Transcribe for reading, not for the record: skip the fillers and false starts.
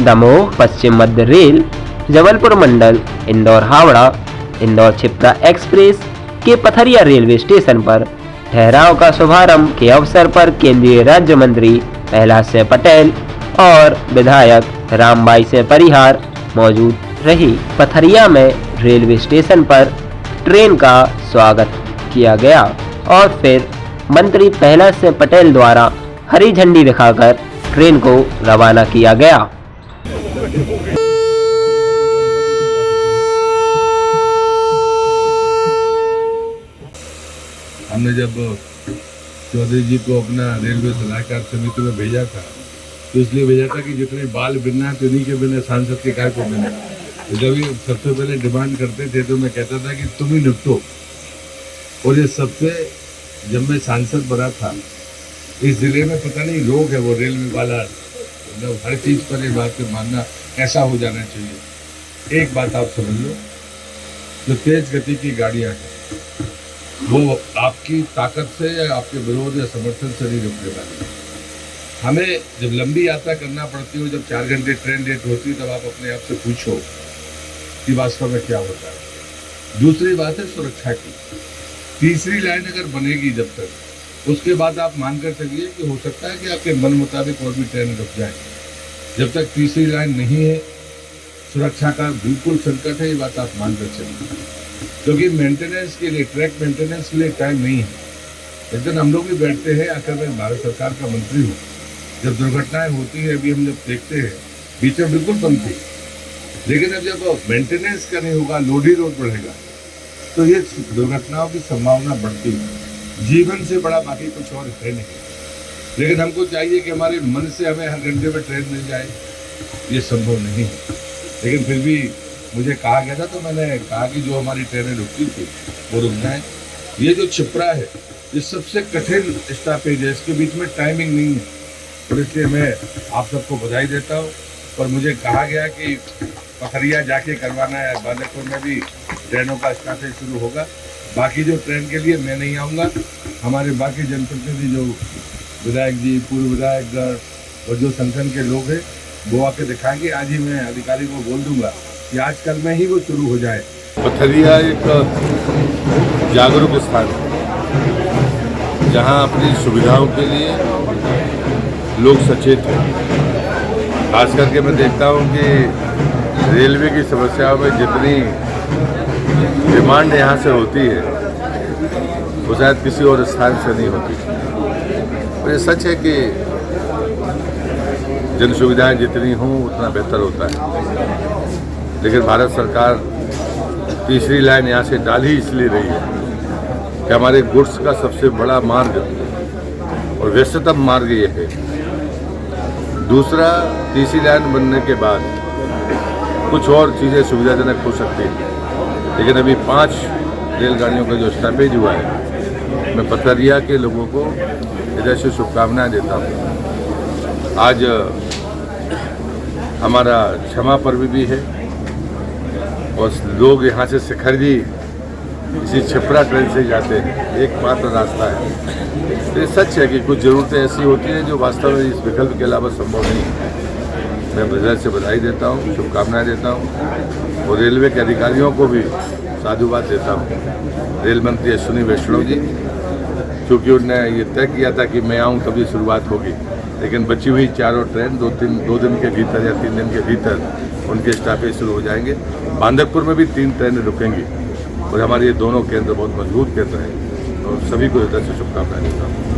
दमोह पश्चिम मध्य rail Jabalpur मंडल Indore Howrah Indore Shipra express के Pathariya railway station पर ठहराव का शुभारंभ के अवसर पर केंद्रीय राज्य मंत्री प्रहलाद सिंह पटेल और विधायक रामबाई सिंह परिहार मौजूद रही। पथरिया में रेलवे स्टेशन पर ट्रेन का स्वागत किया गया और फिर मंत्री प्रहलाद सिंह पटेल द्वारा हरी झंडी दिखाकर ट्रेन को रवाना किया गया। हमने जब चौधरी जी को अपना रेलवे सलाहकार समिति में भेजा था तो इसलिए भेजा था कि जितने बाल बिनना है तो इन्हीं के बिना सांसद के काय को बिना। जब ये सबसे पहले डिमांड करते थे तो मैं कहता था कि तुम ही निपटो। और ये सबसे जब मैं सांसद बना था इस जिले में पता नहीं लोग है वो रेलवे वाला मतलब हर चीज़ पर ये बात पे मानना ऐसा हो जाना चाहिए। एक बात आप समझ लो, जो तेज गति की गाड़ियाँ हैं वो आपकी ताकत से या आपके विरोध या समर्थन से नहीं रुकने वाली। हमें जब लंबी यात्रा करना पड़ती हो, जब 4 घंटे ट्रेन लेट होती है, तब आप अपने आप से पूछो कि वास्तव में क्या होता है। दूसरी बात है सुरक्षा की। तीसरी लाइन अगर बनेगी जब तक, उसके बाद आप मानकर चलिए कि हो सकता है कि आपके मन मुताबिक और भी ट्रेन रुक जाए। जब तक तीसरी लाइन नहीं है, सुरक्षा का बिल्कुल संकट है, ये बात आप मानकर चलिए। क्योंकि मेंटेनेंस के लिए, ट्रैक मेंटेनेंस के लिए टाइम नहीं है। लेकिन हम लोग भी बैठते हैं, आखिर मैं भारत सरकार का मंत्री हूँ। जब दुर्घटनाएं होती है, अभी हम जब देखते हैं बीच में बिल्कुल कम थी, लेकिन अब जब मेंटेनेंस का नहीं होगा, लोड ही लोड बढ़ेगा, तो ये दुर्घटनाओं की संभावना बढ़ती है। जीवन से बड़ा बाकी कुछ और है नहीं। लेकिन हमको चाहिए कि हमारे मन से हमें हर घंटे में ट्रेन मिल जाए, ये संभव नहीं है। लेकिन फिर भी मुझे कहा गया था तो मैंने कहा कि जो हमारी ट्रेनें रुकती थी वो रुक जाएं। ये जो छिपरा है ये सबसे कठिन स्टॉपेज है, इसके बीच में टाइमिंग नहीं है। और इसलिए मैं आप सबको बधाई देता हूँ। और मुझे कहा गया कि पथरिया जाके करवाना है, बांदरपुर में भी ट्रेनों का स्टॉपेज शुरू होगा। बाकी जो ट्रेन के लिए मैं नहीं आऊँगा, हमारे बाकी जनप्रतिनिधि जो विधायक जी, पूर्व विधायकगण और जो संगठन के लोग हैं वो आके दिखाएंगे। आज ही मैं अधिकारी को बोल दूंगा कि आजकल में ही वो शुरू हो जाए। पथरिया एक जागरूक स्थान है जहां अपनी सुविधाओं के लिए लोग सचेत हैं। खास करके मैं देखता हूं कि रेलवे की समस्याओं में जितनी डिमांड यहाँ से होती है वो शायद किसी और स्थान से नहीं होती। और ये सच है कि जन सुविधाएं जितनी हों उतना बेहतर होता है। लेकिन भारत सरकार तीसरी लाइन यहाँ से डाल ही इसलिए रही है कि हमारे गुड्स का सबसे बड़ा मार्ग और व्यस्ततम मार्ग ये है। दूसरा, तीसरी लाइन बनने के बाद कुछ और चीज़ें सुविधाजनक हो सकती हैं। लेकिन अभी 5 रेलगाड़ियों का जो स्टॉपेज हुआ है, मैं पथरिया के लोगों को हृदय से शुभकामनाएं देता हूँ। आज हमारा क्षमा पर्व भी है और लोग यहाँ से शिखरजी इसी छिपरा ट्रेन से जाते हैं, एकमात्र रास्ता है। तो ये सच है कि कुछ ज़रूरतें ऐसी होती हैं जो वास्तव में इस विकल्प के अलावा संभव नहीं है। मैं हृदय से बधाई देता हूँ, शुभकामनाएं देता हूँ और रेलवे के अधिकारियों को भी साधुवाद देता हूँ। रेल मंत्री अश्विनी वैष्णव जी, क्योंकि उन्होंने ये तय किया था कि मैं आऊँ तभी शुरुआत होगी, लेकिन बची हुई चारों ट्रेन 2 दिन के भीतर या 3 दिन के भीतर उनके स्टॉपेज शुरू हो जाएंगे। बांदरपुर में भी 3 ट्रेनें रुकेंगी और हमारे ये दोनों केंद्र बहुत मजबूत केंद्र हैं और सभी को हृदय से शुभकामनाएं देता हूँ।